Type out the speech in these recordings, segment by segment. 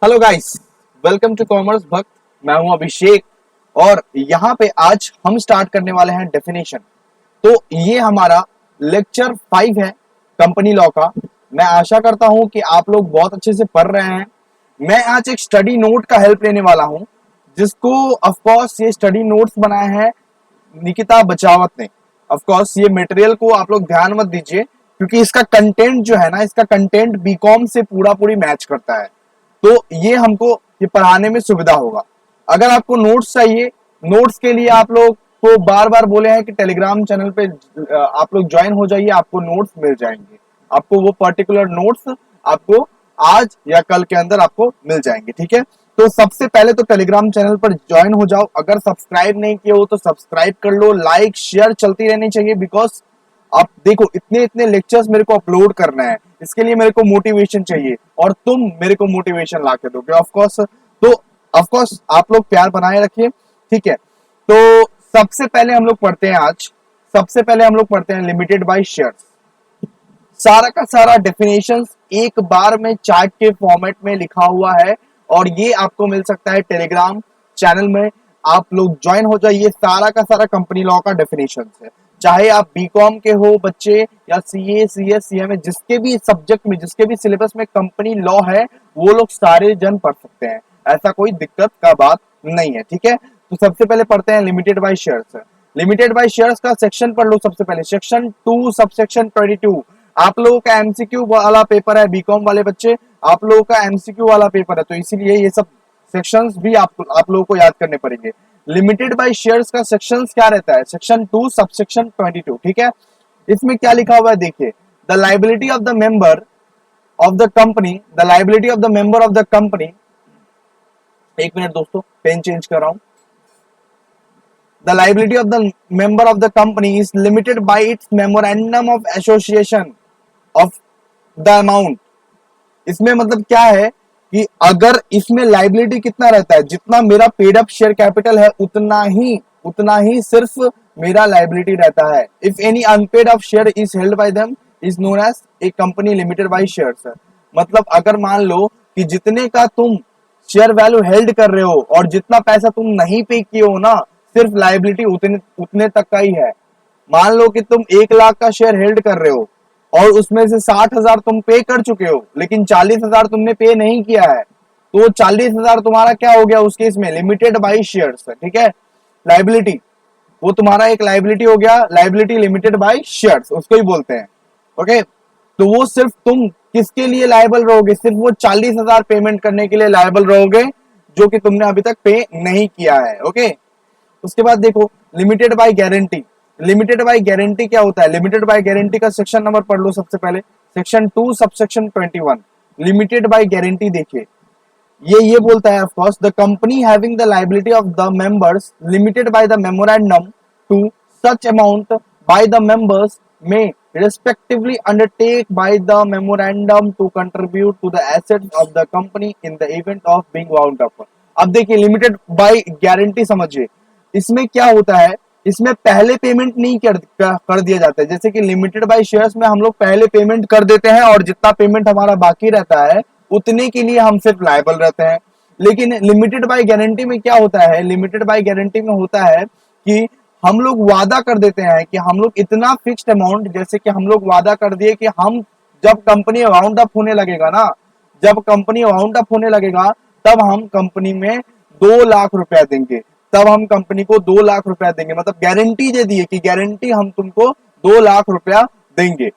Hello guys, welcome to commerce Bhakt. मैं हूं अभिषेक और यहाँ पे आज हम स्टार्ट करने वाले हैं डेफिनेशन। तो ये हमारा लेक्चर 5 है कंपनी लॉ का। मैं आशा करता हूं कि आप लोग बहुत अच्छे से पढ़ रहे हैं। मैं आज एक स्टडी नोट का हेल्प लेने वाला हूं, जिसको ऑफ कोर्स ये स्टडी नोट्स बनाए हैं निकिता बचावत ने। ऑफ कोर्स ये मटेरियल को आप लोग ध्यान मत दीजिए, क्योंकि इसका कंटेंट जो है ना, इसका कंटेंट बीकॉम से पूरा पूरी मैच करता है। तो ये हमको ये पढ़ाने में सुविधा होगा। अगर आपको नोट्स चाहिए, नोट्स के लिए आप लोग को बार बार बोले हैं कि टेलीग्राम चैनल पे आप लोग ज्वाइन हो जाइए, आपको नोट्स मिल जाएंगे। आपको वो पर्टिकुलर नोट्स आपको आज या कल के अंदर आपको मिल जाएंगे, ठीक है। तो सबसे पहले तो टेलीग्राम चैनल पर ज्वाइन हो जाओ। अगर सब्सक्राइब नहीं किए हो तो सब्सक्राइब कर लो। लाइक शेयर चलती रहनी चाहिए, बिकॉज आप देखो इतने इतने लेक्चर्स मेरे को अपलोड करना है, इसके लिए मेरे को मोटिवेशन चाहिए और तुम मेरे को मोटिवेशन ला के दोगे ऑफ कोर्स। तो ऑफ कोर्स आप लोग प्यार बनाए रखिए, ठीक है। तो सबसे पहले हम लोग पढ़ते हैं आज, सबसे पहले हम लोग पढ़ते हैं लिमिटेड बाय शेयर्स। सारा का सारा डेफिनेशंस एक बार में चार्ट के फॉर्मेट में लिखा हुआ है और ये आपको मिल सकता है टेलीग्राम चैनल में। आप लोग ज्वाइन हो जाइए। सारा का सारा कंपनी लॉ का डेफिनेशन है। चाहे आप बीकॉम के हो बच्चे या सीए सीएस सीएमए, जिसके भी सब्जेक्ट में, जिसके भी सिलेबस में कंपनी लॉ है, वो लोग सारे जन पढ़ सकते हैं। ऐसा कोई दिक्कत का बात नहीं है, ठीक है। तो सबसे पहले पढ़ते हैं limited by shares. Limited by shares का सेक्शन पढ़ लो। सबसे पहले सेक्शन 2 सबसेक्शन 22। आप लोगों का एमसीक्यू वाला पेपर है, बीकॉम वाले बच्चे, आप लोगों का एमसीक्यू वाला पेपर है, तो इसीलिए ये सब सेक्शंस भी आप लोगों को याद करने पड़ेंगे। लिमिटेड बाय शेयर्स का सेक्शंस क्या रहता है? सेक्शन 2 सबसेक्शन 22, ठीक है। इसमें क्या लिखा हुआ है देखिए। The liability of the member of the company, the liability of the member of the company, एक मिनट दोस्तों, पेन चेंज कर रहा हूं। The liability of the member of the company is limited by its memorandum of association of the amount। इसमें मतलब क्या है कि अगर इसमें लाइबिलिटी कितना रहता है, जितना मेरा पेड अप शेयर कैपिटल है उतना ही सिर्फ मेरा लाइबिलिटी रहता है। If any unpaid up share is held by them is known as a company limited by shares. मतलब अगर मान लो कि जितने का तुम शेयर वैल्यू हेल्ड कर रहे हो और जितना पैसा तुम नहीं पे किए हो ना, सिर्फ लाइबिलिटी उतने तक का ही है। मान लो कि तुम 1 लाख का शेयर हेल्ड कर रहे हो और उसमें से 60,000 तुम पे कर चुके हो, लेकिन 40,000 तुमने पे नहीं किया है, तो वो 40,000 तुम्हारा क्या हो गया उस केस में? लिमिटेड बाय शेयर्स, ठीक है। लाइबिलिटी, वो तुम्हारा एक लाइबिलिटी हो गया। लाइबिलिटी लिमिटेड बाय शेयर्स उसको ही बोलते हैं, ओके। तो वो सिर्फ तुम किसके लिए लायबल रहोगे? सिर्फ वो 40,000 पेमेंट करने के लिए लायबल रहोगे जो कि तुमने अभी तक पे नहीं किया है, ओके। उसके बाद देखो limited by guarantee. Limited by guarantee क्या होता है? लिमिटेड बाय गारंटी का सेक्शन नंबर पढ़ लो सबसे पहले, section 2 subsection 21। Limited by guarantee देखिए, ये बोलता है of course the company having the liability of the members limited by the memorandum to such amount by the members में respectively undertake by the memorandum to contribute to the assets of the company in the event of being wound up। अब देखिए limited by guarantee समझिए, इसमें क्या होता है, इसमें पहले पेमेंट नहीं कर दिया जाता है। जैसे कि लिमिटेड बाय शेयर्स में हम लोग पहले पेमेंट कर देते हैं और जितना पेमेंट हमारा बाकी रहता है उतने के लिए हम सिर्फ लायबल रहते हैं। लेकिन लिमिटेड बाय गारंटी में क्या होता है? लिमिटेड बाय गारंटी में होता है कि हम लोग वादा कर देते हैं कि हम लोग इतना फिक्स्ड अमाउंट, जैसे कि हम लोग वादा कर दिए कि हम जब कंपनी राउंड अप होने लगेगा ना, जब कंपनी राउंड अप होने लगेगा तब हम कंपनी में 2 लाख रुपया देंगे, तब हम कंपनी को 2 लाख रुपया देंगे। मतलब गारंटी दे दी है कि गारंटी हम तुमको 2 लाख रुपया देंगे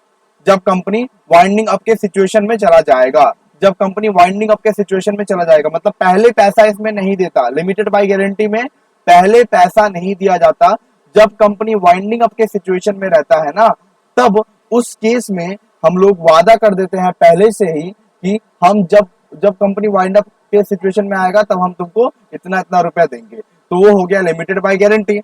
जब कंपनी वाइंडिंग अप के सिचुएशन में चला जाएगा। जब कंपनी वाइंडिंग अप के सिचुएशन में चला जाएगा, मतलब पहले पैसा इसमें नहीं देता। लिमिटेड बाय गारंटी में पहले पैसा नहीं दिया जाता। जब कंपनी वाइंडिंग अप के सिचुएशन में रहता है ना, तब उस केस में हम लोग वादा कर देते हैं पहले से ही कि हम जब जब कंपनी वाइंड अप के सिचुएशन में आएगा तब हम तुमको इतना इतना रुपया देंगे। तो वो हो गया लिमिटेड बाय गारंटी।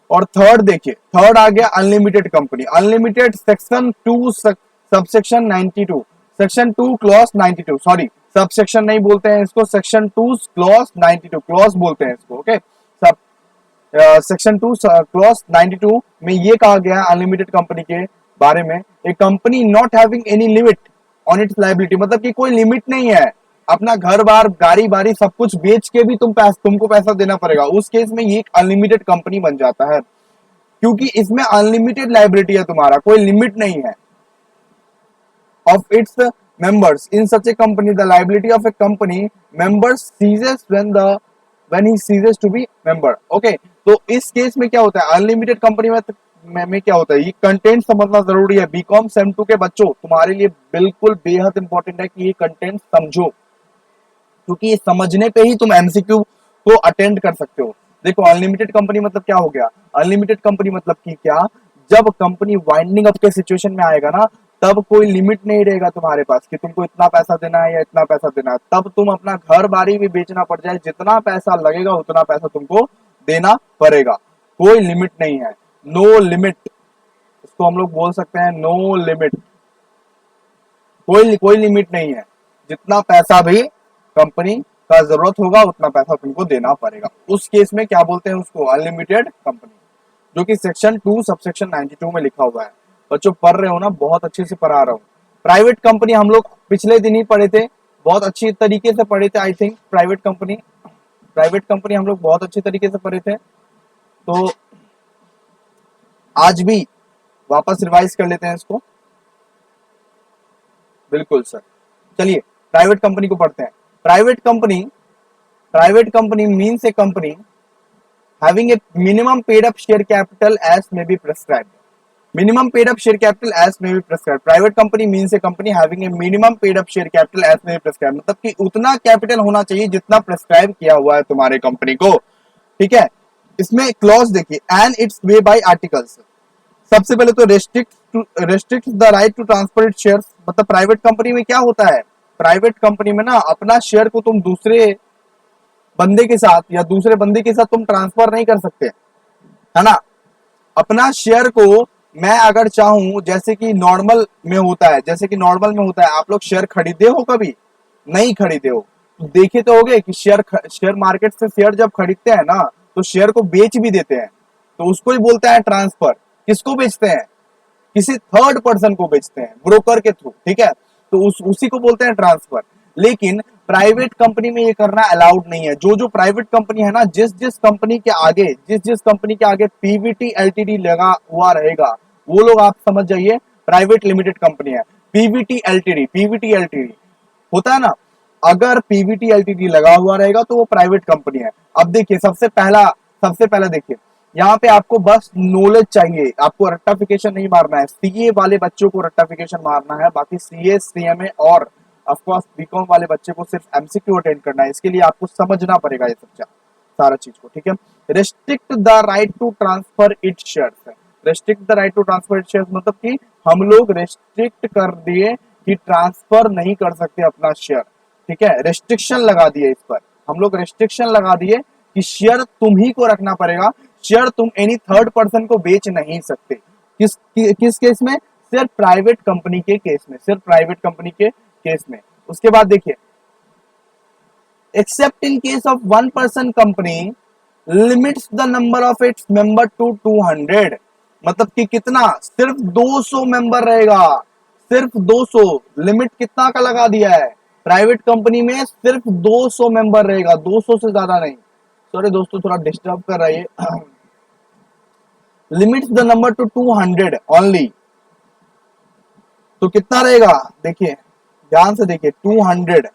और थर्ड देखिए, थर्ड आ गया unlimited company. Unlimited section 2 subsection 92, section 2 clause 92, sorry subsection नहीं बोलते हैं इसको, सेक्शन 2 क्लॉज 92 क्लॉज बोलते हैं इसको, ओके। सब सेक्शन 2 क्लॉज 92 में ये कहा गया अनलिमिटेड कंपनी के बारे में, a company not having any limit on its liability, मतलब कि कोई लिमिट नहीं है अपना घर बार गाड़ी बारी सब कुछ बेच के भी तुमको पैसा देना पड़ेगा, उस केस में ये एक अनलिमिटेड कंपनी बन जाता है, क्योंकि इसमें अनलिमिटेड लाइबिलिटी है, तुम्हारा कोई लिमिट नहीं है of its members. In such a company, the liability of a company member ceases when he ceases to be member. Okay, तो इस केस में क्या होता है, अनलिमिटेड कंपनी में क्या होता है, ये कंटेंट समझना जरूरी है। बीकॉम सेम 2 के बच्चों, तुम्हारे लिए बिल्कुल बेहद इंपॉर्टेंट है कि ये कंटेंट समझो, क्योंकि ये समझने पे ही तुम एमसीक्यू को अटेंड कर सकते हो। देखो, अनलिमिटेड कंपनी मतलब क्या हो गया, अनलिमिटेड कंपनी मतलब कि क्या, जब कंपनी वाइंडिंग अप के सिचुएशन में आएगा ना, तब कोई लिमिट नहीं रहेगा तुम्हारे पास कि तुमको इतना पैसा देना है या इतना पैसा देना है, तब तुम अपना घर बारी भी बेचना पड़ जाए, जितना पैसा लगेगा उतना पैसा तुमको देना पड़ेगा, कोई लिमिट नहीं है, नो लिमिट, इसको हम लोग बोल सकते हैं नो लिमिट, कोई लिमिट नहीं है, जितना पैसा भी कंपनी का जरूरत होगा उतना पैसा तुमको देना पड़ेगा। उस केस में क्या बोलते हैं उसको, अनलिमिटेड कंपनी, जो कि सेक्शन 2 सबसेक्शन 92 में लिखा हुआ है। बच्चों पढ़ रहे हो ना, बहुत अच्छे से पढ़ा रहा हूँ। प्राइवेट कंपनी हम लोग पिछले दिन ही पढ़े थे, बहुत अच्छी तरीके से पढ़े थे, आई थिंक प्राइवेट कंपनी हम लोग बहुत अच्छे तरीके से पढ़े थे, तो आज भी वापस रिवाइज कर लेते हैं इसको। बिल्कुल सर, चलिए प्राइवेट कंपनी को पढ़ते हैं। Private company means A company having a minimum paid up share capital as may be prescribed. Minimum paid up share capital as may be prescribed. Private company means a company having a minimum paid up share capital as may be prescribed. मतलब कि उतना capital होना चाहिए जितना prescribe किया हुआ है तुम्हारे कंपनी को, ठीक है। इसमें क्लॉज देखिए, and its way by articles. सबसे पहले तो restrict the right to transfer it shares. मतलब प्राइवेट कंपनी में क्या होता है, प्राइवेट कंपनी में ना अपना शेयर को तुम दूसरे बंदे के साथ या दूसरे बंदे के साथ तुम ट्रांसफर नहीं कर सकते, है ना। अपना शेयर को मैं अगर चाहूं, जैसे कि नॉर्मल में होता है, आप लोग शेयर खरीदे हो, कभी नहीं खरीदे हो, तो देखे तो होगे कि शेयर मार्केट से शेयर जब खरीदते हैं ना, तो शेयर को बेच भी देते हैं, तो उसको ही बोलता है ट्रांसफर। किसको बेचते हैं, किसी थर्ड पर्सन को बेचते हैं, ब्रोकर के थ्रू, ठीक है, तो उसी को बोलते हैं ट्रांसफर। लेकिन प्राइवेट कंपनी में ये करना अलाउड नहीं है। जो प्राइवेट कंपनी है ना, जिस कंपनी के आगे पीवीटी एलटीडी लगा हुआ रहेगा, वो लोग आप समझ जाइए प्राइवेट लिमिटेड कंपनी है। पीवीटी एलटीडी होता है ना, अगर पीवीटी एलटीडी लगा हुआ रहेगा तो वो प्राइवेट कंपनी है। अब देखिए, सबसे पहला देखिए, यहाँ पे आपको बस नॉलेज चाहिए, आपको रट्टाफिकेशन नहीं मारना है। सीए वाले बच्चों को रट्टाफिकेशन मारना है, बाकी सीए सीएमए और ऑफकोर्स बीकॉम वाले बच्चे को सिर्फ एमसीक्यू अटेंड करना है। इसके लिए आपको समझना पड़ेगा ये सब सारा चीज को, ठीक है। Restrict the right to transfer it shares. Restrict the right to transfer it shares मतलब कि हम लोग रेस्ट्रिक्ट कर दिए कि ट्रांसफर नहीं कर सकते अपना शेयर, ठीक है। रेस्ट्रिक्शन लगा दिए, इस पर हम लोग रेस्ट्रिक्शन लगा दिए कि शेयर तुम ही को रखना पड़ेगा, शेयर तुम एनी थर्ड पर्सन को बेच नहीं सकते। किस केस में, सिर्फ प्राइवेट कंपनी के केस में, सिर्फ प्राइवेट कंपनी के केस में। उसके बाद देखिए, except in case of one person company limits the number of its member to 200। मतलब कि कितना, सिर्फ 200 मेंबर रहेगा, सिर्फ 200। लिमिट कितना का लगा दिया है, प्राइवेट कंपनी में सिर्फ 200 मेंबर रहेगा, 200 से ज्यादा नहीं। सॉरी दोस्तों, थोड़ा डिस्टर्ब कर रहा है। Limits the number two 200 only, तो कितना रहेगा, देखिए ध्यान से देखिए, 200,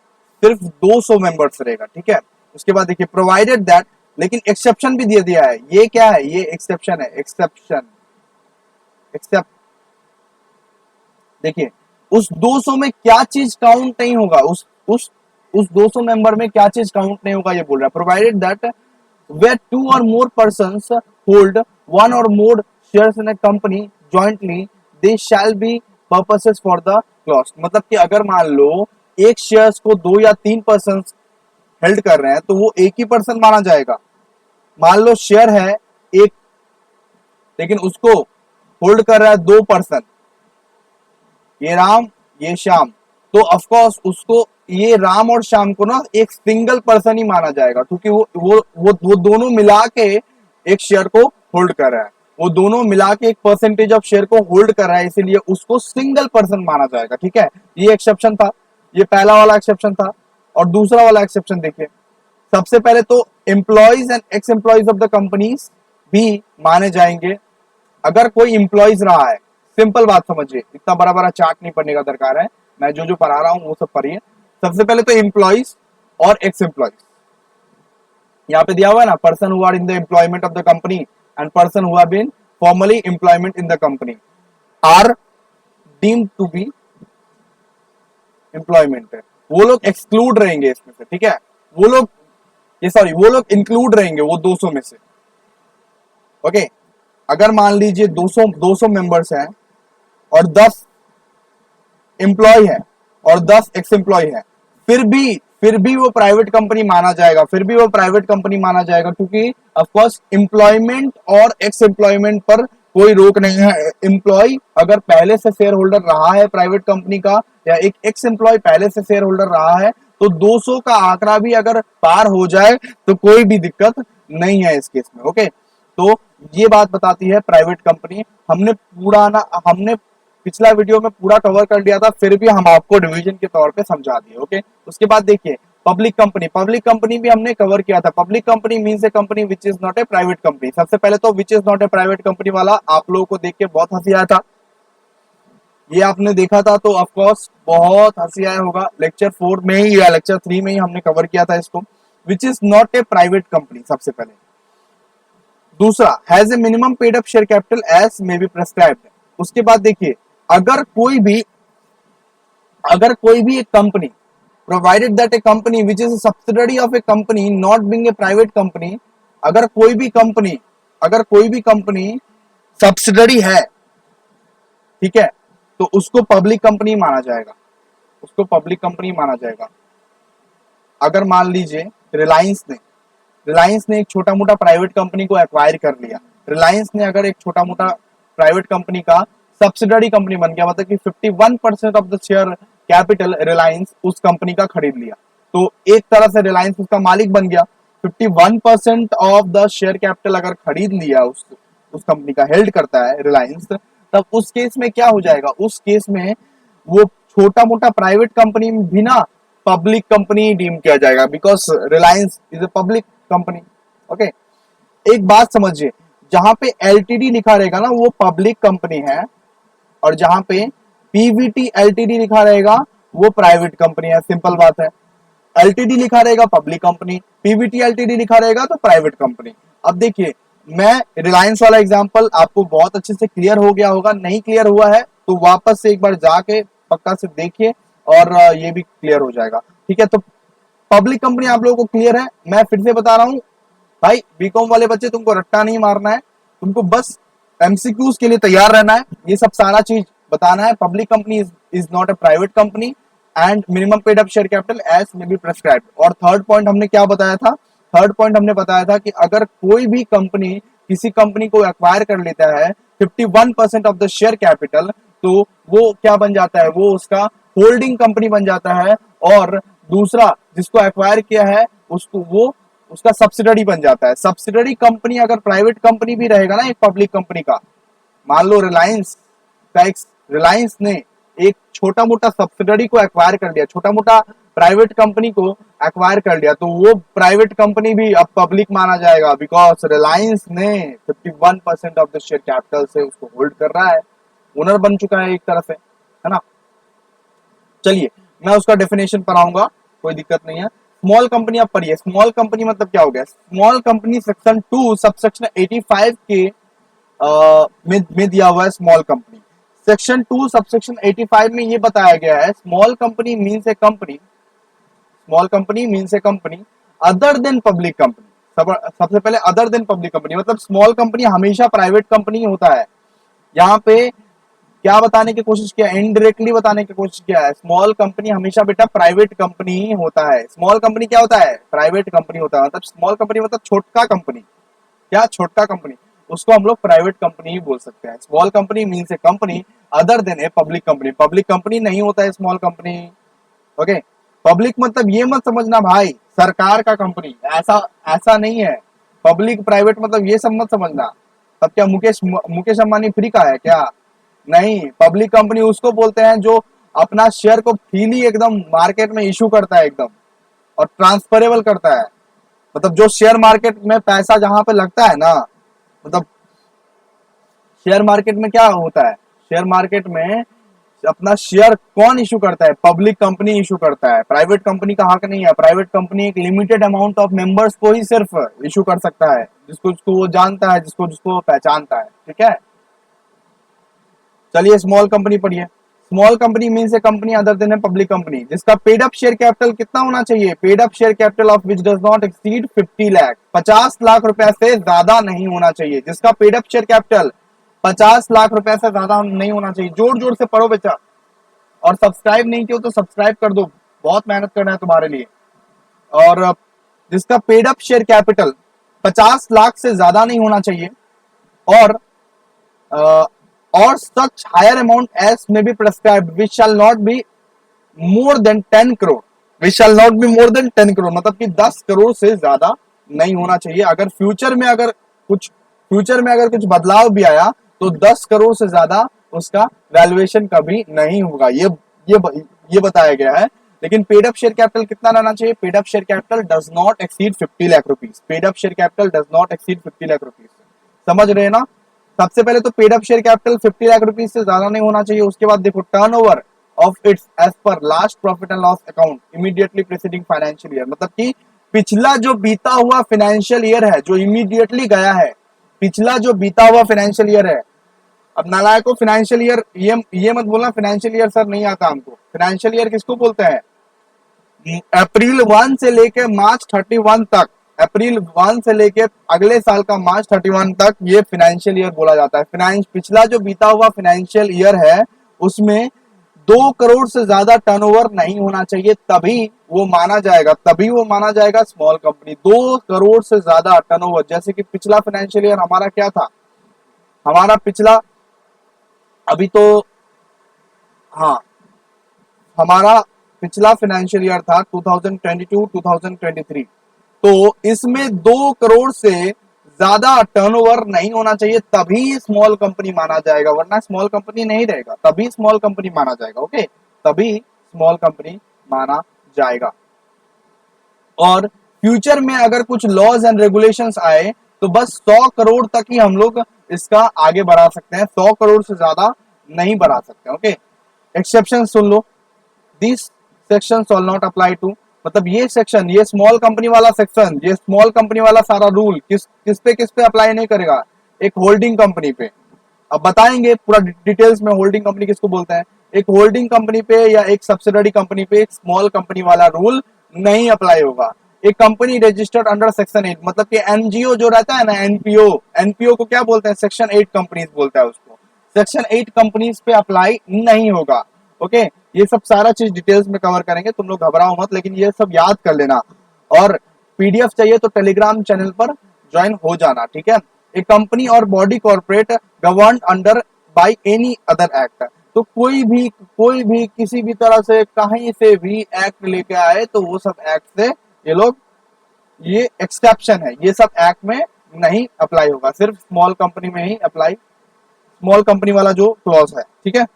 सिर्फ 200 मेंबर्स रहेगा, ठीक है। उसके बाद देखिए, प्रोवाइडेड दैट, लेकिन एक्सेप्शन भी दे दिया है। ये क्या है, ये एक्सेप्शन है, एक्सेप्ट देखिए, उस 200 में क्या चीज काउंट नहीं होगा, उस 200 मेंबर में क्या चीज काउंट नहीं होगा, ये बोल रहा है। Provided that where 2 or more persons hold 1 or more shares in a company jointly, they shall be purposes for the clause। मतलब कि अगर मान लो एक शेयर्स को 2 या 3 पर्सन हेल्ड कर रहे हैं, तो वो एक ही पर्सन माना जाएगा। मान लो शेयर है एक, लेकिन उसको होल्ड कर रहा है 2 पर्सन, ये राम ये श्याम, तो ऑफकोर्स उसको, ये राम और श्याम को ना एक सिंगल पर्सन ही माना जाएगा, क्योंकि वो दोनों मिला के एक शेयर को होल्ड कर रहा है, वो दोनों मिला के एक परसेंटेज ऑफ शेयर को होल्ड कर रहा है, इसीलिए उसको सिंगल पर्सन माना जाएगा, ठीक है। ये एक्सेप्शन था, ये पहला वाला एक्सेप्शन था। और दूसरा वाला एक्सेप्शन देखिए, सबसे पहले तो employees and x employees of the companies भी माने जाएंगे अगर कोई एम्प्लॉइज रहा है। सिंपल बात समझिए, इतना बड़ा बड़ा चार्ट नहीं पढ़ने का दरकार है, मैं जो जो पढ़ा रहा हूं वो सब पढ़िए। सबसे पहले तो एम्प्लॉइज और एक्स एम्प्लॉइज, यहाँ पे दिया हुआ है ना, person who are in the employment of the company and person who have been formally employment in the company are deemed to be employment. वो लोग एक्सक्लूड रहेंगे इसमें से, ठीक है, वो लोग वो लोग इंक्लूड रहेंगे वो 200 में से। ओके, अगर मान लीजिए 200 मेंबर्स हैं और 10 एम्प्लॉय है और 10 एक्स एम्प्लॉय है, फिर भी वो प्राइवेट कंपनी माना जाएगा, फिर भी वो प्राइवेट कंपनी माना जाएगा, क्योंकि ऑफकोर्स एम्प्लॉयमेंट और एक्स एम्प्लॉयमेंट पर कोई रोक नहीं है। एम्प्लॉय अगर पहले से शेयर होल्डर रहा है प्राइवेट कंपनी का, या एक एक्स एम्प्लॉय पहले से शेयर होल्डर रहा है, तो 200 का आंकड़ा भी अगर पार हो जाए तो कोई भी दिक्कत नहीं है इस केस में। ओके, तो ये बात बताती है प्राइवेट कंपनी। हमने पिछला वीडियो में पूरा कवर कर लिया था, फिर भी हम आपको डिवीजन के तौर पे समझा दिए। ओके, उसके बाद देखिए पब्लिक कंपनी भी हमने कवर किया था। Public company means a company which is not a private company. सबसे पहले तो विच is not a private company वाला आप लोगों को देख के बहुत हंसी आया था, ये आपने देखा था तो ऑफकोर्स बहुत हंसी आया होगा। लेक्चर 4 में ही या लेक्चर 3 में ही हमने कवर किया था इसको। Which is not a private company सबसे पहले। दूसरा, has a minimum paid up share capital as may be prescribed. उसके बाद देखिए, अगर कोई भी एक company, provided that a company which is subsidiary of a company not being a private company, अगर कोई भी कंपनी सब्सिडरी है, ठीक है, तो उसको पब्लिक कंपनी माना जाएगा, उसको पब्लिक कंपनी माना जाएगा। अगर मान लीजिए रिलायंस ने एक छोटा मोटा प्राइवेट कंपनी को एक्वायर कर लिया, रिलायंस ने अगर एक छोटा मोटा प्राइवेट कंपनी का सब्सिडरी कंपनी बन गया, मतलब कि 51% of the share capital Reliance उस कंपनी का खरीद लिया, तो एक तरह से रिलायंस उसका मालिक बन गया। 51% ऑफ द शेयर कैपिटल अगर खरीद लिया उस कंपनी का, हेल्ड करता है रिलायंस, तब उस केस में क्या हो जाएगा, उस केस में वो छोटा मोटा प्राइवेट कंपनी भी ना पब्लिक कंपनी डीम किया जाएगा, because Reliance is a public company. Okay, एक बात समझिए, जहां पे एलटीडी लिखा रहेगा ना वो पब्लिक कंपनी है, और जहां पे पीवीटी एलटीडी लिखा रहेगा वो प्राइवेट कंपनी है। सिंपल बात है, एलटीडी लिखा रहेगा पब्लिक कंपनी, पीवीटी एलटीडी लिखा रहेगा तो प्राइवेट कंपनी। अब देखिए, मैं रिलायंस वाला एग्जांपल आपको बहुत अच्छे से क्लियर हो गया होगा, नहीं क्लियर हुआ है तो वापस से एक बार जाके पक्का से देखिए और ये भी क्लियर हो जाएगा। ठीक है, तो पब्लिक कंपनी आप लोगों को क्लियर है। मैं फिर से बता रहा हूं भाई, बीकॉम वाले बच्चे, तुमको रट्टा नहीं मारना है, तुमको बस एमसीक्यूज के लिए तैयार रहना है, ये सब सारा चीज बताना है। Public company is not a private company and minimum paid up share capital as may be prescribed. और थर्ड पॉइंट हमने क्या बताया था, कि अगर कोई भी कंपनी किसी कंपनी को एक्वायर कर लेता है 51% ऑफ द शेयर कैपिटल, तो वो क्या बन जाता है, वो उसका होल्डिंग कंपनी बन जाता है, और दूसरा जिसको एक्वायर किया है उसका सब्सिडरी बन जाता है। सब्सिडरी कंपनी अगर प्राइवेट कंपनी भी रहेगा ना एक पब्लिक कंपनी का, मान लो रिलायंस ने एक छोटा मोटा सब्सिडरी को एक्वायर कर लिया, छोटा मोटा प्राइवेट कंपनी को एक्वायर कर लिया, तो वो प्राइवेट कंपनी भी अब पब्लिक माना जाएगा, बिकॉज रिलायंस ने 51% ऑफ द शेयर कैपिटल से उसको होल्ड कर रहा है, ओनर बन चुका है एक तरह से, है ना। चलिए, मैं उसका डेफिनेशन पढ़ाऊंगा, कोई दिक्कत नहीं है। स्मॉल कंपनी आप पढ़िए। स्मॉल कंपनी मतलब क्या हो गया, स्मॉल कंपनी सेक्शन 2 सबसेक्शन 85 के में दिया हुआ है स्मॉल कंपनी। सेक्शन 2 सबसेक्शन 85 में ये बताया गया है, small company means a company other than public company. सबसे पहले अदर देन पब्लिक कंपनी मतलब स्मॉल कंपनी हमेशा प्राइवेट कंपनी होता है। यहाँ पे क्या बताने की कोशिश किया, इनडायरेक्टली बताने की कोशिश किया है, स्मॉल कंपनी हमेशा बेटा प्राइवेट कंपनी ही होता है। स्मॉल कंपनी क्या होता है, प्राइवेट कंपनी होता है। मतलब स्मॉल कंपनी मतलब छोटका कंपनी, क्या छोटका कंपनी, उसको हम लोग प्राइवेट कंपनी ही बोल सकते हैं। Small company means A company other then a public company. Public company नहीं होता है स्मॉल कंपनी। ओके, पब्लिक मतलब ये मत समझना भाई सरकार का कंपनी, ऐसा नहीं है। पब्लिक प्राइवेट मतलब ये सब मत समझना। तब क्या मुकेश अंबानी फ्री का है क्या, नहीं। पब्लिक कंपनी उसको बोलते हैं जो अपना शेयर को फ्रीली एकदम मार्केट में इशू करता है एकदम, और ट्रांसफरेबल करता है। मतलब जो शेयर मार्केट में पैसा जहां पे लगता है ना, मतलब शेयर मार्केट में क्या होता है, शेयर मार्केट में अपना शेयर कौन इशू करता है, पब्लिक कंपनी इशू करता है, प्राइवेट कंपनी का हक नहीं है। प्राइवेट कंपनी एक लिमिटेड अमाउंट ऑफ मेंबर्स को ही सिर्फ इशू कर सकता है, जिसको जिसको वो जानता है, जिसको जिसको पहचानता है, ठीक है। चलिए स्मॉल कंपनी पढ़िए। Small company means A company other then a public company जिसका पेड अप शेयर कैपिटल कितना होना चाहिए, paid up share capital of which does not exceed 50 lakh, 50 lakh रुपए से ज्यादा नहीं होना चाहिए। जिसका paid up share capital 50 lakh रुपए से ज्यादा नहीं होना चाहिए। जोर जोर से पढ़ो बच्चा, और सब्सक्राइब नहीं किया तो सब्सक्राइब कर दो, बहुत मेहनत करना है तुम्हारे लिए। और जिसका paid up share capital 50 lakh से ज्यादा नहीं होना चाहिए, और such higher amount as may be prescribed which shall not be more than 10 crore, which shall not be more than 10 crore, मतलब कि 10 करोड़ से ज्यादा नहीं होना चाहिए। अगर फ्यूचर में अगर कुछ बदलाव भी आया तो 10 करोड़ से ज्यादा उसका वैल्यूएशन कभी नहीं होगा, ये बताया गया है। लेकिन पेड अप शेयर कैपिटल कितना रहना चाहिए, paid up share capital does not exceed 50 lakh rupees, paid up share capital does not exceed 50 lakh rupees. समझ रहे हैं ना। सबसे पहले तो paid up share capital 50 lakh rupees से ज्यादा नहीं होना चाहिए। उसके बाद देखो turnover of its as per last profit and loss account immediately preceding financial year, मतलब कि पिछला जो बीता हुआ फाइनेंशियल ईयर है, जो इमीडिएटली गया है, पिछला जो बीता हुआ फाइनेंशियल ईयर है। अब नालायक को फाइनेंशियल ईयर ये मत बोलना फाइनेंशियल ईयर सर नहीं आता हमको। फाइनेंशियल ईयर किसको बोलते हैं, अप्रैल 1 से लेके मार्च 31 तक, अप्रैल 1 से लेके अगले साल का मार्च 31 तक ये फाइनेंशियल ईयर बोला जाता है। पिछला जो बीता हुआ फाइनेंशियल ईयर है उसमें 2 करोड़ से ज्यादा टर्नओवर नहीं होना चाहिए, तभी वो माना जाएगा स्मॉल कंपनी। 2 करोड़ से ज्यादा टर्नओवर, जैसे कि पिछला फाइनेंशियल ईयर हमारा क्या था, हमारा पिछला अभी तो हाँ हमारा पिछला फाइनेंशियल ईयर था 2022-2023, तो इसमें 2 करोड़ से ज्यादा टर्नओवर नहीं होना चाहिए, तभी स्मॉल कंपनी माना जाएगा, वरना स्मॉल कंपनी नहीं रहेगा, तभी स्मॉल कंपनी माना जाएगा। ओके, तभी स्मॉल कंपनी माना जाएगा। और फ्यूचर में अगर कुछ लॉज एंड रेगुलेशंस आए तो बस 100 करोड़ तक ही हम लोग इसका आगे बढ़ा सकते हैं, 100 करोड़ से ज्यादा नहीं बढ़ा सकते। ओके, एक्सेप्शन सुन लो, this section shall not apply to, मतलब ये सेक्शन, ये स्मॉल कंपनी वाला सेक्शन, ये स्मॉल कंपनी वाला सारा रूल किस पे अप्लाई नहीं करेगा, एक होल्डिंग कंपनी पे। अब बताएंगे पूरा डिटेल्स में होल्डिंग कंपनी किसको बोलते हैं। एक होल्डिंग कंपनी पे या एक सब्सिडरी कंपनी पे एक स्मॉल कंपनी वाला रूल नहीं अप्लाई होगा। एक कंपनी रजिस्टर्ड अंडर सेक्शन 8, मतलब कि एनजीओ जो रहता है ना, एनपीओ को क्या बोलते हैं, सेक्शन 8 कंपनीज बोलता है उसको, सेक्शन 8 कंपनीज पे अप्लाई नहीं होगा। ओके, ये सब सारा चीज डिटेल्स में कवर करेंगे, तुम लोग घबराओ मत, लेकिन ये सब याद कर लेना। और पीडीएफ चाहिए तो टेलीग्राम चैनल पर ज्वाइन हो जाना, ठीक है। ए कंपनी और body corporate govern under by any other act, तो कोई भी किसी भी तरह से कहीं से भी एक्ट लेके आए तो वो सब एक्ट से ये एक्सेप्शन है, ये सब एक्ट में नहीं अप्लाई होगा, सिर्फ स्मॉल कंपनी में ही अप्लाई, स्मॉल कंपनी वाला जो क्लॉज है, ठीक है।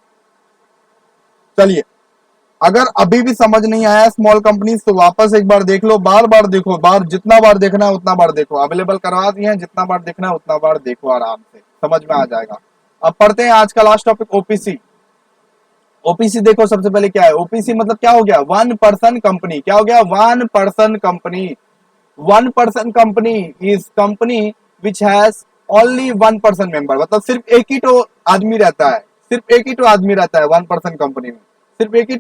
चलिए, अगर अभी भी समझ नहीं आया स्मॉल कंपनीज तो वापस एक बार देख लो, बार देखो, जितना बार देखना है उतना बार देखो, अवेलेबल करवा दिए हैं, जितना बार देखना है उतना बार देखो, आराम से समझ में आ जाएगा। अब पढ़ते हैं आज का लास्ट टॉपिक, ओपीसी। ओपीसी देखो, सबसे पहले क्या है ओपीसी, मतलब क्या हो गया, 1 पर्सन कंपनी। क्या हो गया, 1 person company. 1 person company is company which has only 1 person member, मतलब सिर्फ एक ही तो आदमी रहता है, सिर्फ एक ही तो आदमी रहता है 1 पर्सन कंपनी में, सिर्फ एक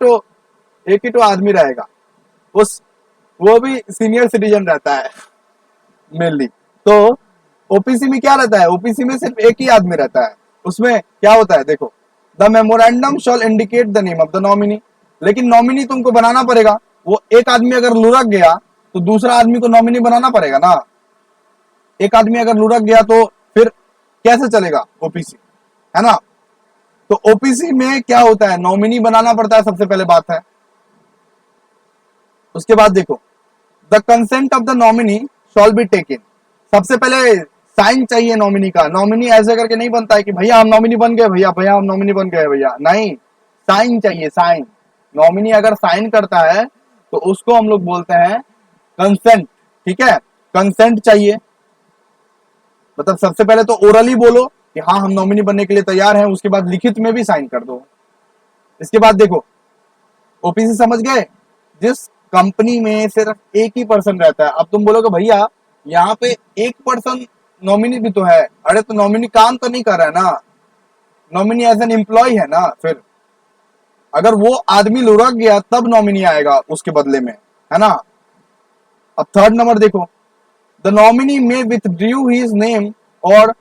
ही तो आदमी रहेगा, उस वो भी सीनियर सिटीजन रहता है मेनली। तो ओपीसी में क्या रहता है, ओपीसी में सिर्फ एक ही आदमी रहता है। उसमें क्या होता है देखो, the memorandum shawl indicate the name of the nominee, लेकिन नॉमिनी तुमको बनाना पड़ेगा। वो एक आदमी अगर लुढ़क गया तो दूसरा आदमी को नॉमिनी बनाना पड़ेगा ना, एक आदमी अगर लुढ़क गया तो फिर कैसे चलेगा ओपीसी, है ना। तो ओपीसी में क्या होता है, नॉमिनी बनाना पड़ता है, सबसे पहले बात है। उसके बाद देखो, the consent of the nominee shawl be taken, सबसे पहले साइन चाहिए नॉमिनी का। नॉमिनी ऐसे करके नहीं बनता है कि भैया हम नॉमिनी बन गए, भैया हम नॉमिनी बन गए, भैया नहीं, साइन चाहिए, साइन। नॉमिनी अगर साइन करता है तो उसको हम लोग बोलते हैं कंसेंट, ठीक है, कंसेंट चाहिए। मतलब सबसे पहले तो ओरली बोलो कि हाँ हम नॉमिनी बनने के लिए तैयार हैं, उसके बाद लिखित में भी साइन कर दो। इसके बाद देखो ओपीसी समझ गए, जिस कंपनी में सिर्फ एक ही पर्सन रहता है। अब तुम बोलोगे भैया यहाँ पे एक पर्सन नॉमिनी भी तो है, अरे तो नॉमिनी काम तो नहीं कर रहा है ना, नॉमिनी एज एन एम्प्लॉय है ना, फिर अगर वो आदमी लुढ़क गया तब नॉमिनी आएगा उसके बदले में, है ना। अब थर्ड नंबर देखो, द नॉमिनी में विथड्रू हिज नेम और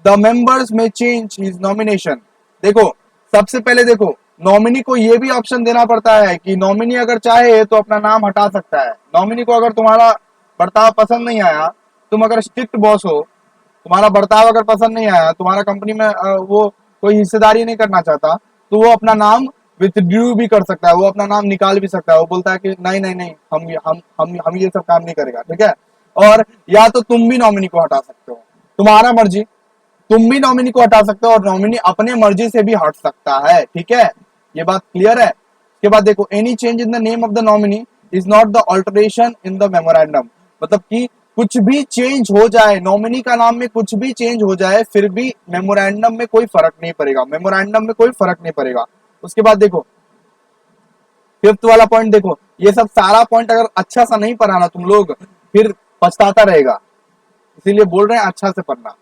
द मेंबर्स में चेंज हिज नॉमिनेशन। देखो सबसे पहले देखो नॉमिनी को ये भी ऑप्शन देना पड़ता है कि नॉमिनी अगर चाहे तो अपना नाम हटा सकता है। नॉमिनी को अगर तुम्हारा बर्ताव पसंद नहीं आया, तुम अगर स्ट्रिक्ट बॉस हो, तुम्हारा बर्ताव अगर पसंद नहीं आया, तुम्हारा कंपनी में वो कोई हिस्सेदारी नहीं करना चाहता, तो वो अपना नाम विथड्रू भी कर सकता है, वो अपना नाम निकाल भी सकता है। वो बोलता है कि नहीं नहीं नहीं, हम ये सब काम नहीं करेगा, ठीक है। और या तो तुम भी नॉमिनी को हटा सकते हो, तुम्हारा मर्जी, तुम भी नॉमिनी को हटा सकते हो और नॉमिनी अपने मर्जी से भी हट सकता है, ठीक है। ये बात क्लियर है। इसके बाद देखो any change in the name of the nominee is not the alteration in the memorandum. मतलब कि कुछ भी चेंज हो जाए, नॉमिनी का नाम में कुछ भी चेंज हो जाए, फिर भी मेमोरेंडम में कोई फर्क नहीं पड़ेगा, मेमोरेंडम में कोई फर्क नहीं पड़ेगा। उसके बाद देखो फिफ्थ वाला पॉइंट देखो, ये सब सारा पॉइंट अगर अच्छा सा नहीं पढ़ा ना तुम लोग, फिर पछताता रहेगा, इसीलिए बोल रहे हैं अच्छा से पढ़ना।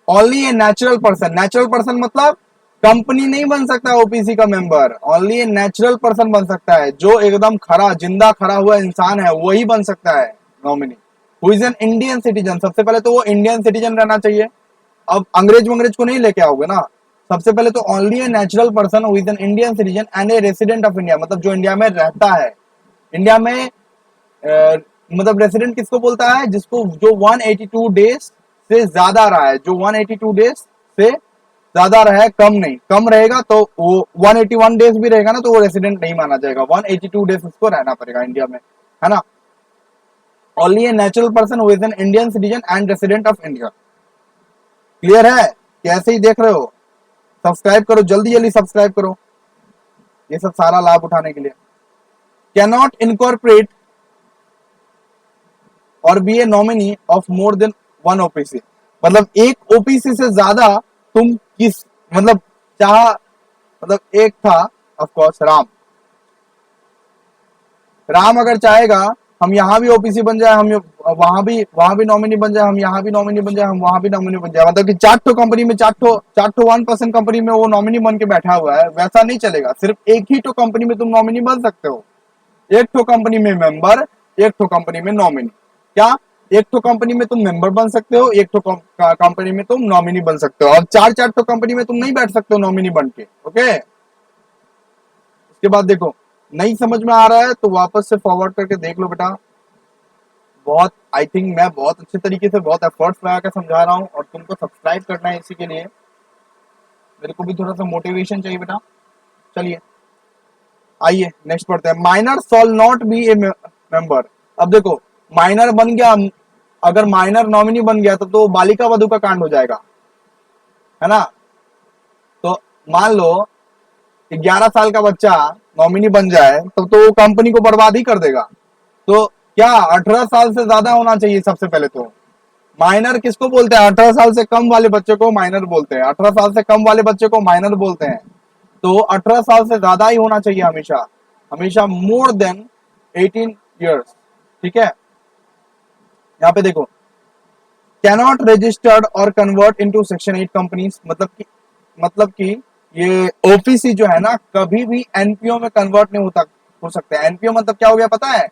Only a natural person, natural person मतलब कंपनी नहीं बन सकता ओपीसी का member, only a natural person बन सकता है, जो एकदम खड़ा जिंदा खड़ा हुआ इंसान है वही बन सकता है nominee. Who is an Indian citizen, सबसे पहले तो वो इंडियन सिटीजन रहना चाहिए। अब अंग्रेज को नहीं लेके आओगे ना। सबसे पहले तो only a natural person who is an Indian citizen and A resident of India, मतलब जो इंडिया में रहता है। इंडिया में मतलब रेसिडेंट किसको बोलता है, जिसको जो 182 डेज से ज्यादा रहा है, जो 182 डेज से ज्यादा रहा है, कम नहीं, कम रहेगा तो वो 181 डेज भी रहेगा ना तो वो रेसिडेंट नहीं माना जाएगा, 182 डेज उसको रहना पड़ेगा इंडिया में, है ना। Only a natural person who is an Indian citizen and resident of India. Clear है, कैसे ही देख रहे हो। सब्सक्राइब करो, जल्दी जल्दी सब्सक्राइब करो ये सब सारा लाभ उठाने के लिए। Can not incorporate or be a nominee of more than one OPC. मतलब एक ओपीसी से ज्यादा तुम किस, मतलब चाह, मतलब एक था ऑफ कोर्स राम, राम अगर चाहेगा हम यहाँ भी ओपीसी बन जाए, हम वहां भी नॉमिनी बन जाए, हम यहाँ भी नॉमिनी बन जाए, हम वहां भी नॉमिनी बन जाए, मतलब कि चार कंपनी में चार 1% कंपनी में वो नॉमिनी बन के बैठा हुआ है, वैसा नहीं चलेगा। सिर्फ एक ही तो कंपनी में तुम नॉमिनी बन सकते हो, एक तो कंपनी में मेंबर, एक तो कंपनी में नॉमिनी। क्या एक तो कंपनी में तुम मेंबर बन सकते हो, एक तो कंपनी में तुम नॉमिनी बन सकते हो, और चार तो कंपनी में तुम नहीं बैठ सकते हो नॉमिनी बन के, ओके। इसके बाद देखो नहीं समझ में आ रहा है तो वापस से फॉरवर्ड करके देख लो बेटा। बहुत आई थिंक मैं बहुत अच्छे तरीके से बहुत एफर्ट्स लगा कर समझा रहा हूँ, और तुमको सब्सक्राइब करना है इसी के लिए, मेरे को भी थोड़ा सा मोटिवेशन चाहिए बेटा। चलिए आइए नेक्स्ट पढ़ते हैं। Minor shawl not be A member. अब देखो माइनर बन गया, अगर माइनर नॉमिनी बन गया तो बालिका वधु का कांड हो जाएगा, है ना। तो मान लो 11 साल का बच्चा नॉमिनी बन जाए तो वो कंपनी को बर्बाद ही कर देगा। तो क्या 18 साल से ज्यादा होना चाहिए सबसे पहले तो। माइनर किसको बोलते हैं, 18 साल से कम वाले बच्चे को माइनर बोलते हैं, 18 साल से कम वाले बच्चे को माइनर बोलते हैं। तो 18 साल से ज्यादा ही होना चाहिए हमेशा, हमेशा मोर देन 18 ईयर्स, ठीक है। यहाँ पे देखो कैनॉट रजिस्टर्ड और कन्वर्ट इनटू सेक्शन 8 कंपनीज, मतलब कि ये ओपीसी जो है ना कभी भी एनपीओ में कन्वर्ट नहीं हो सकते। एनपीओ मतलब क्या हो गया पता है,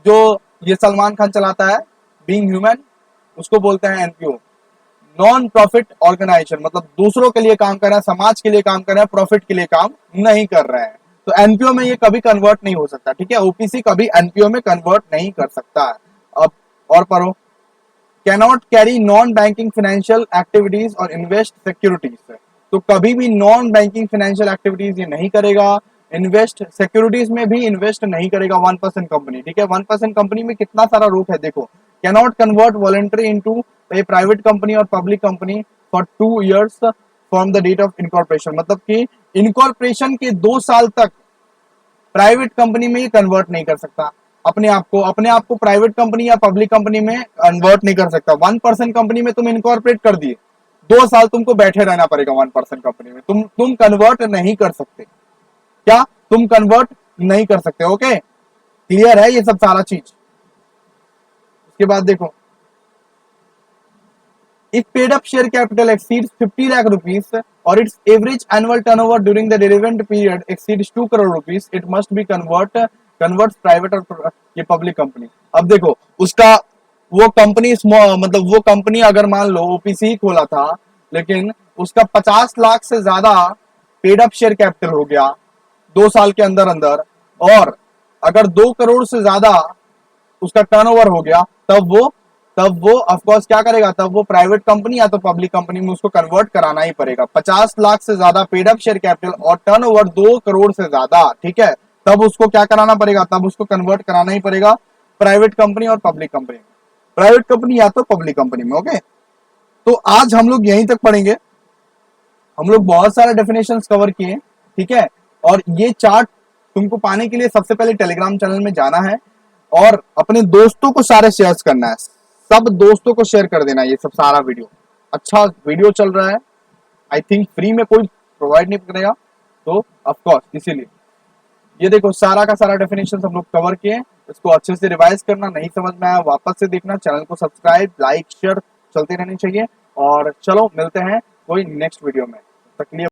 जो ये सलमान खान चलाता है बीइंग ह्यूमन, उसको बोलते हैं एनपीओ, नॉन प्रॉफिट ऑर्गेनाइजेशन। मतलब दूसरों के लिए काम कर रहे हैं, समाज के लिए काम कर रहे हैं, प्रॉफिट के लिए काम नहीं कर रहे हैं। तो एनपीओ में ये कभी कन्वर्ट नहीं हो सकता, ठीक है। ओपीसी कभी एनपीओ में कन्वर्ट नहीं कर सकता। अब और पढ़ो, cannot carry non banking financial activities और इन्वेस्ट सिक्योरिटीज। तो कभी भी नॉन बैंकिंग फाइनेंशियल एक्टिविटीज ये नहीं करेगा, इन्वेस्ट सिक्योरिटीज में भी इन्वेस्ट नहीं करेगा 1% कंपनी, ठीक है। 1% कंपनी में कितना सारा रूप है देखो, cannot convert voluntary into a private company or public company for 2 years from the date of incorporation. मतलब कि इनकॉर्पोरेशन के 2 साल तक प्राइवेट कंपनी में ये कन्वर्ट नहीं कर सकता अपने आप को प्राइवेट कंपनी या पब्लिक कंपनी में कन्वर्ट नहीं कर सकता। 1% कंपनी में तुम इनकॉर्पोरेट कर दिए, 2 साल तुमको बैठे रहना पड़ेगा 1% कंपनी में, तुम कन्वर्ट नहीं कर सकते। क्या तुम कन्वर्ट नहीं कर सकते? ओके, क्लियर है ये सब सारा चीज। उसके बाद देखो, if paid up share capital exceeds 50 lakh rupees or its average annual turnover during the relevant period exceeds 2 crore rupees, it must be converts private और ये पब्लिक कंपनी। अब देखो उसका वो कंपनी मतलब वो कंपनी अगर मान लो ओपीसी ही खोला था, लेकिन उसका 50 लाख से ज्यादा पेड अप शेयर कैपिटल हो गया 2 साल के अंदर अंदर, और अगर 2 करोड़ से ज्यादा उसका टर्नओवर हो गया, तब वो ऑफ कोर्स क्या करेगा, तब वो प्राइवेट कंपनी या तो पब्लिक कंपनी में उसको कन्वर्ट कराना ही पड़ेगा। 50 लाख से ज्यादा पेड अप शेयर कैपिटल और टर्नओवर 2 करोड़ से ज्यादा, ठीक है, तब उसको क्या कराना पड़ेगा, तब उसको कन्वर्ट कराना ही पड़ेगा private company or public company में, प्राइवेट कंपनी या तो पब्लिक कंपनी में। ओके, तो आज हम लोग यहीं तक पढ़ेंगे। हम लोग बहुत सारे डेफिनेशन कवर किए, ठीक है, और ये चार्ट तुमको पाने के लिए सबसे पहले टेलीग्राम चैनल में जाना है और अपने दोस्तों को सारे शेयर करना है, सब दोस्तों को शेयर कर देना ये सब सारा वीडियो। अच्छा वीडियो चल रहा है, आई थिंक फ्री में कोई प्रोवाइड नहीं करेगा, तो ऑफ कोर्स इसीलिए ये देखो सारा का सारा डेफिनेशन हम लोग कवर किए। इसको अच्छे से रिवाइज करना, नहीं समझ में आया वापस से देखना, चैनल को सब्सक्राइब लाइक शेयर चलते रहने चाहिए। और चलो मिलते हैं कोई नेक्स्ट वीडियो में, तक के लिए